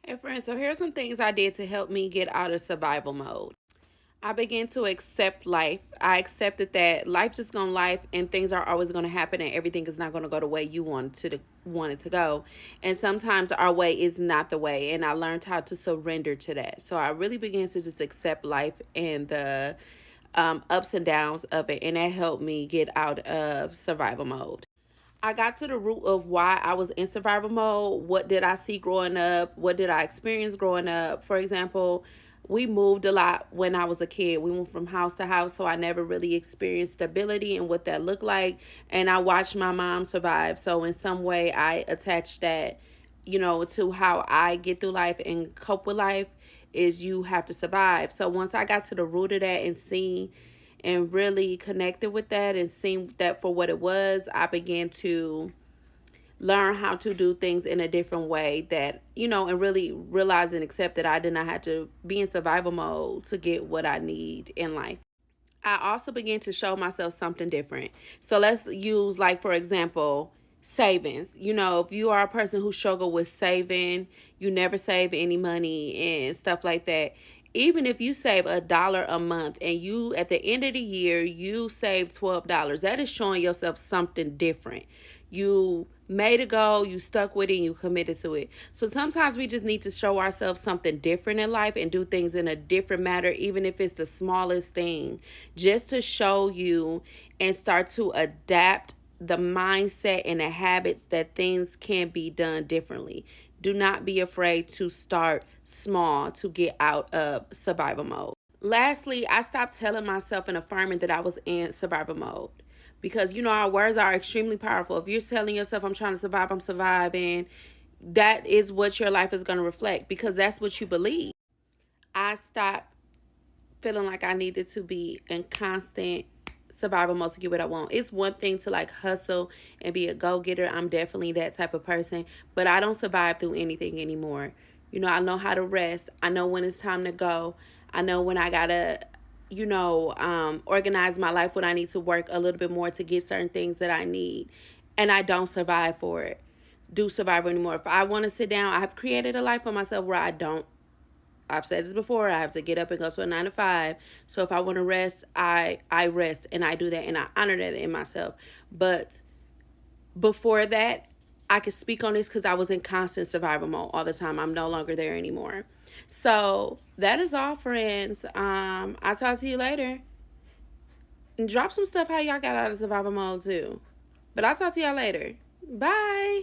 Hey friends, so here's some things I did to help me get out of survival mode. I began to accept life. I accepted that life just gonna life and things are always gonna happen and everything is not gonna go the way you want it to go. And sometimes our way is not the way. And I learned how to surrender to that. So I really began to just accept life and the ups and downs of it, and that helped me get out of survival mode. I got to the root of why I was in survival mode. What did I see growing up? What did I experience growing up? For example, we moved a lot when I was a kid. We went from house to house, so I never really experienced stability and what that looked like. And I watched my mom survive. So, in some way, I attached that, to how I get through life and cope with life is you have to survive. So, once I got to the root of that and see and really connected with that and seen that for what it was, I began to learn how to do things in a different way that, and really realize and accept that I did not have to be in survival mode to get what I need in life. I also began to show myself something different. So let's use, like, for example, savings. If you are a person who struggle with saving, you never save any money and stuff like that. Even if you save $1 a month and you at the end of the year you save $12, that is showing yourself something different. You made a goal, you stuck with it, and you committed to it. So sometimes we just need to show ourselves something different in life and do things in a different manner, even if it's the smallest thing, just to show you and start to adapt the mindset and the habits that things can be done differently. Do not be afraid to start small to get out of survival mode. Lastly, I stopped telling myself and affirming that I was in survival mode, because our words are extremely powerful. If you're telling yourself, I'm trying to survive, I'm surviving, that is what your life is going to reflect, because that's what you believe. I stopped feeling like I needed to be in constant survival mode to get what I want. It's one thing to like hustle and be a go getter. I'm definitely that type of person, but I don't survive through anything anymore. I know how to rest. I know when it's time to go. I know when I gotta, organize my life when I need to work a little bit more to get certain things that I need. And I don't survive for it. Do survival anymore. If I want to sit down, I've created a life for myself where I've said this before. I have to get up and go to a 9 to 5. So if I want to rest, I rest and I do that and I honor that in myself. But before that, I could speak on this because I was in constant survival mode all the time. I'm no longer there anymore. So that is all, friends. I'll talk to you later. And drop some stuff how y'all got out of survival mode too. But I'll talk to y'all later. Bye.